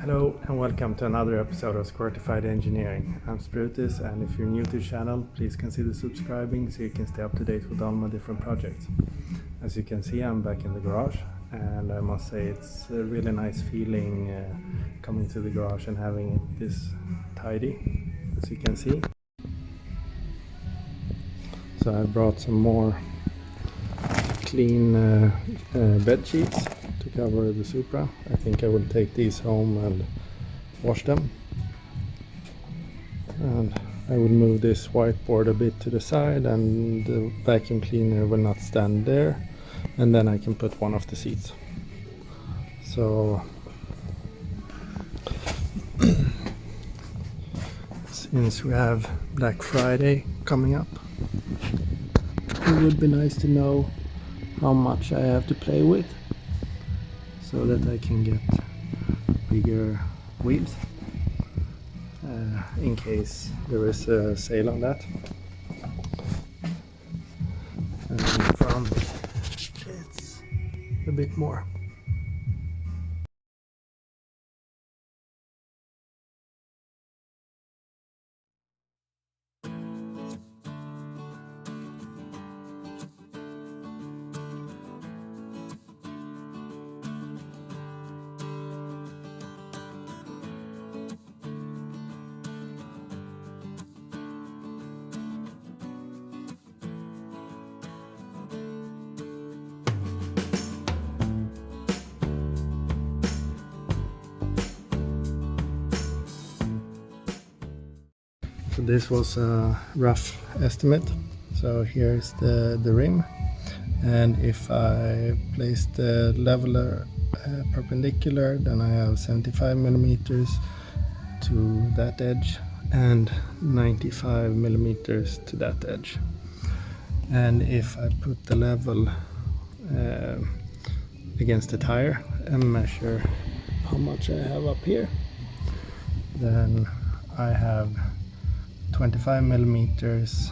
Hello and welcome to another episode of Squirtified Engineering. I'm Sprutis, and if you're new to the channel, please consider subscribing so you can stay up to date with all my different projects. As you can see, I'm back in the garage, and I must say it's a really nice feeling coming to the garage and having it this tidy, as you can see. So I brought some more clean bed sheets to cover the Supra. I think I will take these home and wash them. And I will move this whiteboard a bit to the side, and the vacuum cleaner will not stand there, and then I can put one of the seats. So since we have Black Friday coming up, it would be nice to know how much I have to play with, so that I can get bigger wheels in case there is a sale on that. And in front it's a bit more. So this was a rough estimate. So here's the rim, and if I place the leveler perpendicular, then I have 75 millimeters to that edge and 95 millimeters to that edge. And if I put the level against the tire and measure how much I have up here, then I have 25 millimeters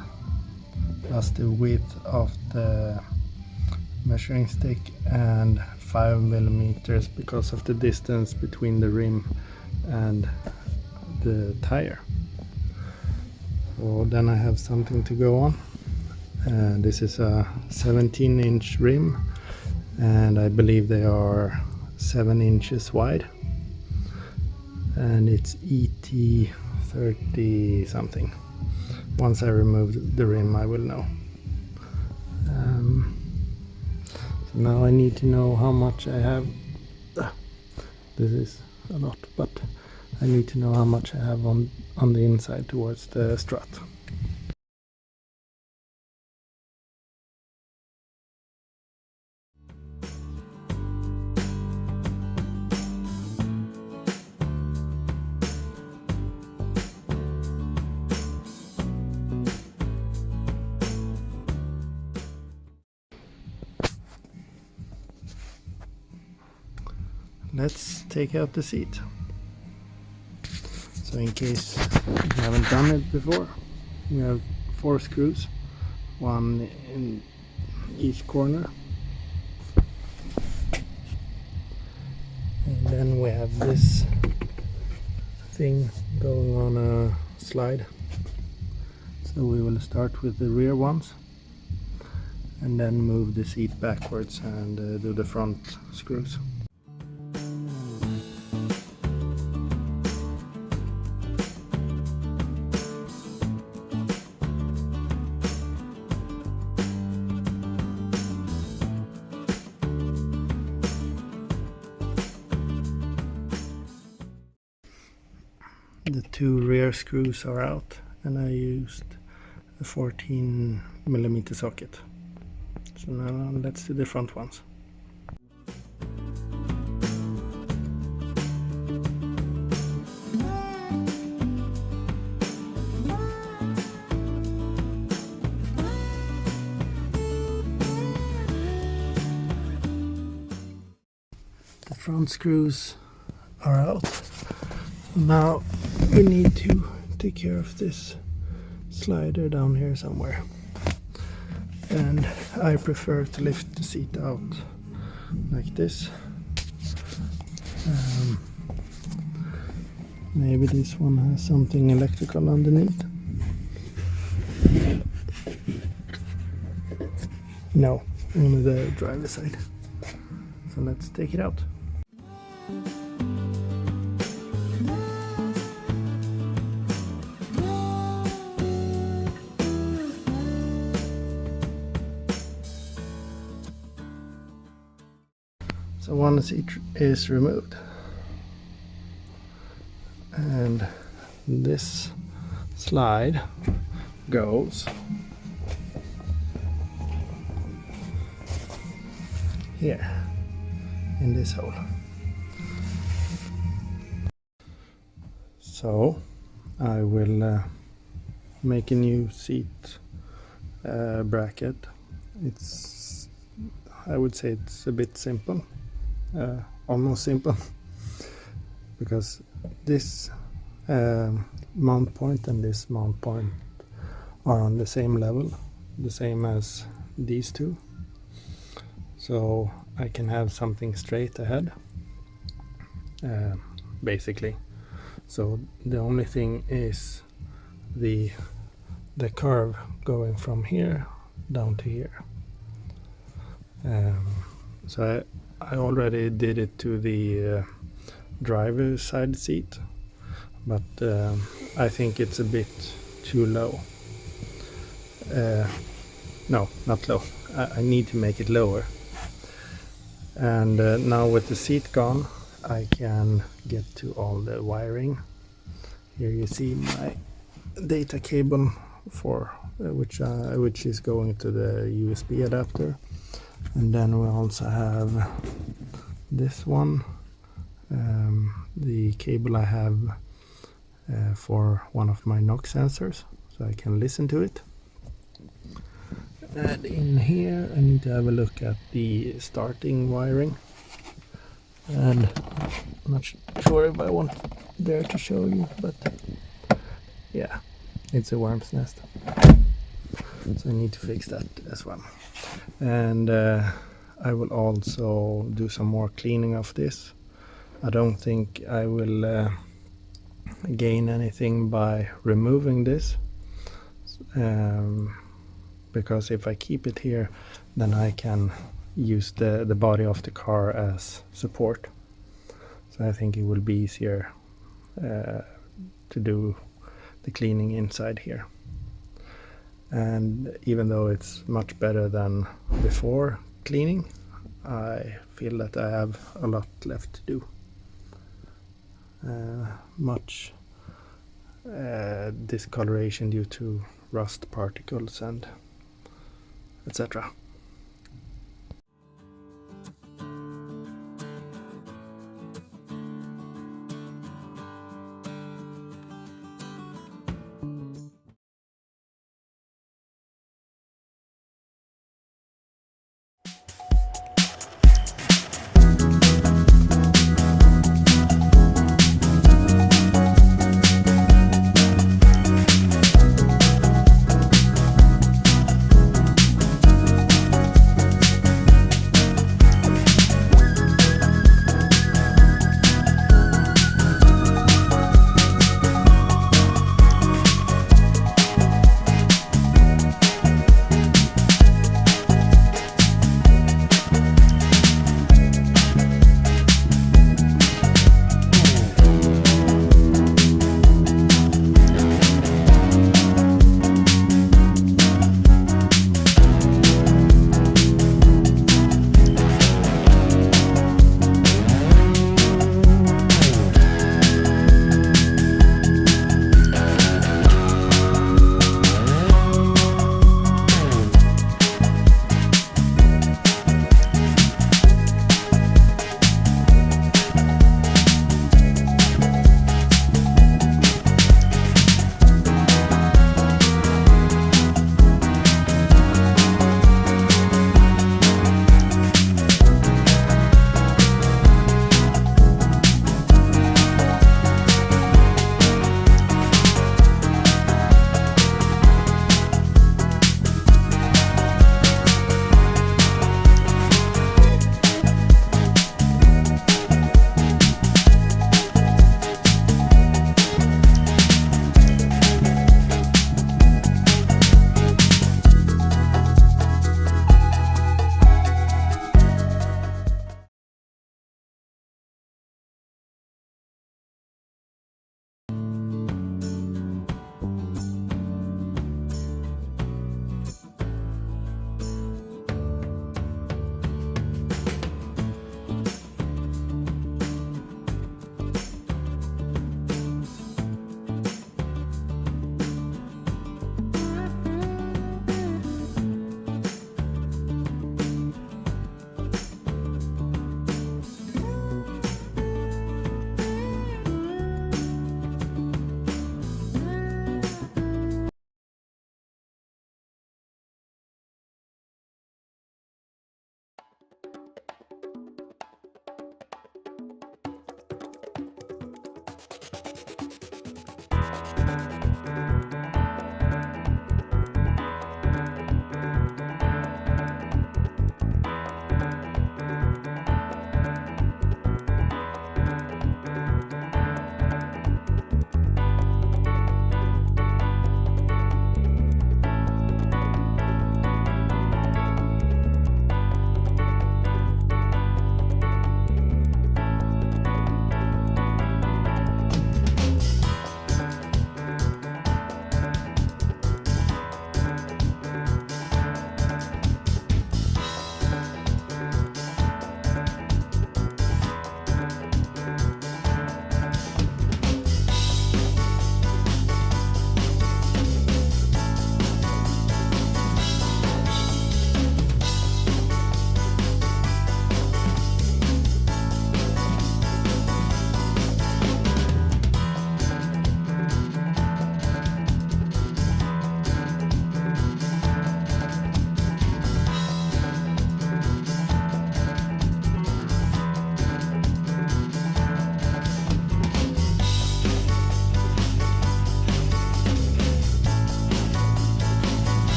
plus the width of the measuring stick, and 5 millimeters because of the distance between the rim and the tire. So then I have something to go on. This is a 17-inch rim, and I believe they are 7 inches wide, and it's ET 30 something. Once I remove the rim, I will know. So now I need to know how much I have. This is a lot, but I need to know how much I have on the inside towards the strut. Let's take out the seat. So in case you haven't done it before, we have 4 screws, one in each corner. And then we have this thing going on a slide. So we will start with the rear ones, and then move the seat backwards and do the front screws. The 2 rear screws are out, and I used a 14 millimeter socket. So now let's do the front ones. The front screws are out. Now we need to take care of this slider down here somewhere, and I prefer to lift the seat out like this. Maybe this one has something electrical underneath. No, only the driver's side. So let's take it out. So one seat is removed, and this slide goes here in this hole. So I will make a new seat bracket. I would say it's a bit simple. Almost simple, because this mount point and this mount point are on the same level, the same as these two, so I can have something straight ahead, basically. So the only thing is the curve going from here down to here. So I already did it to the driver's side seat, but I think it's a bit too low. No, not low. I need to make it lower. And now with the seat gone, I can get to all the wiring. Here you see my data cable for which is going to the USB adapter. And then we also have this one, the cable I have for one of my knock sensors, so I can listen to it. And in here I need to have a look at the starting wiring, and I'm not sure if I want there to show you, but yeah, it's a worm's nest, so I need to fix that as well. And I will also do some more cleaning of this. I don't think I will gain anything by removing this, because if I keep it here, then I can use the body of the car as support. So I think it will be easier to do the cleaning inside here. And even though it's much better than before cleaning, I feel that I have a lot left to do. Much discoloration due to rust particles and etc.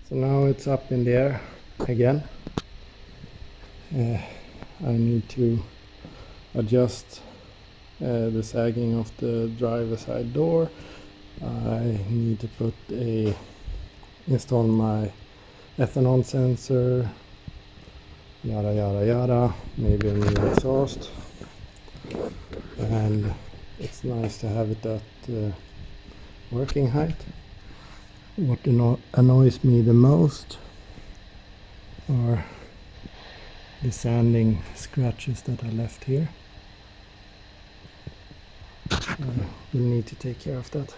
So now it's up in the air again. I need to adjust the sagging of the driver side door. I need to install my ethanol sensor, yada yada yada, maybe a new exhaust, and it's nice to have it at working height. What annoys me the most are the sanding scratches that I left here. We'll need to take care of that.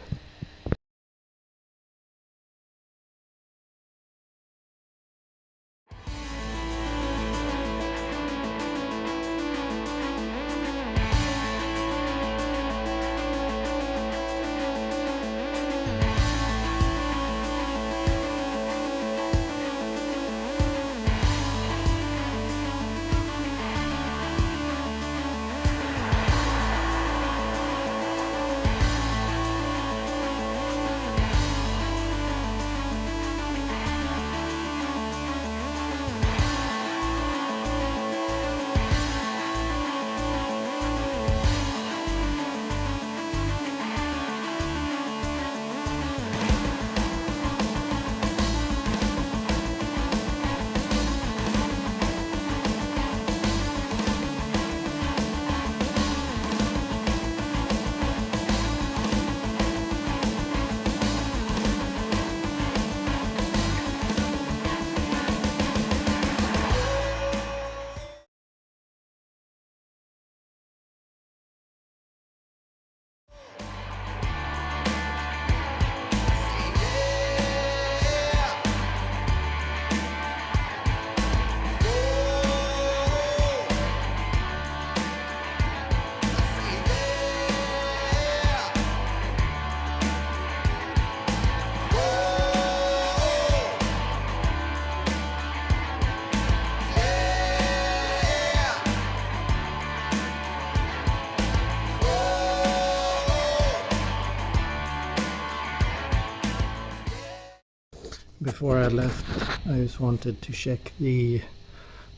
Before I left, I just wanted to check the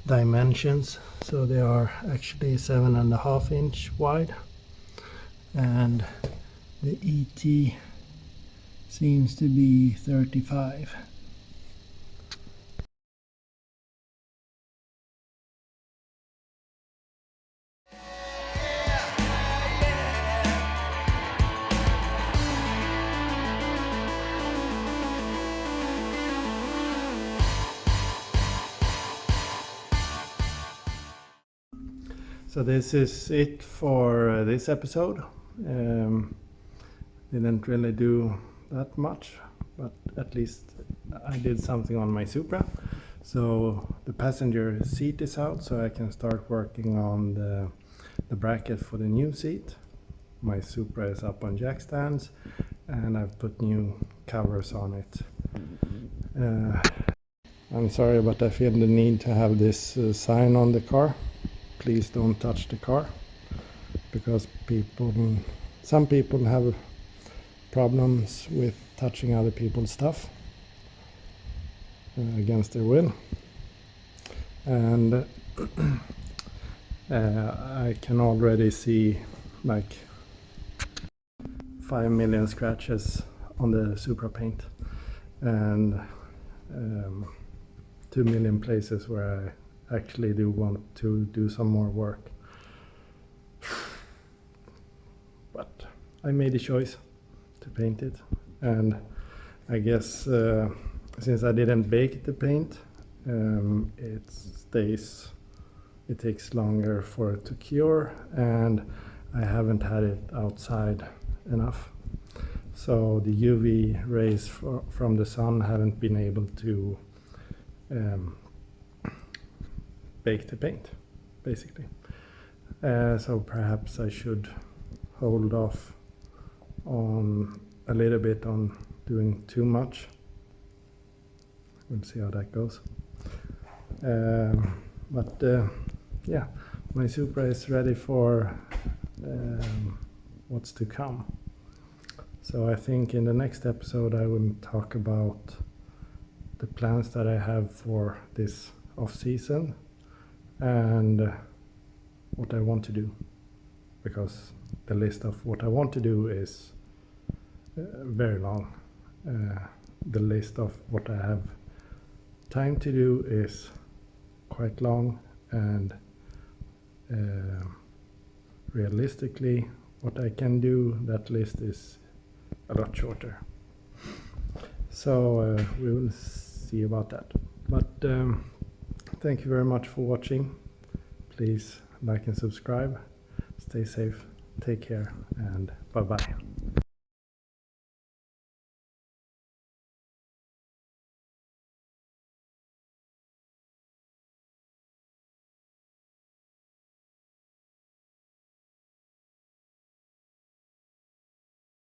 dimensions. So they are actually 7.5 inch wide, and the ET seems to be 35. So this is it for this episode. Didn't really do that much, but at least I did something on my Supra. So the passenger seat is out, so I can start working on the bracket for the new seat. My Supra is up on jackstands, and I've put new covers on it. I'm sorry, but I feel the need to have this sign on the car. Please don't touch the car, because some people have problems with touching other people's stuff against their will, and I can already see like 5 million scratches on the Supra paint, and 2 million places where I actually do want to do some more work. But I made a choice to paint it, and I guess since I didn't bake the paint, it takes longer for it to cure, and I haven't had it outside enough, so the UV rays from the sun haven't been able to bake the paint, basically. So perhaps I should hold off on a little bit on doing too much. We'll see how that goes. But yeah, my Supra is ready for what's to come. So I think in the next episode I will talk about the plans that I have for this off season and what I want to do, because the list of what I want to do is very long. The list of what I have time to do is quite long, and realistically what I can do, that list is a lot shorter. So we will see about that. But thank you very much for watching. Please like and subscribe. Stay safe, take care, and bye bye.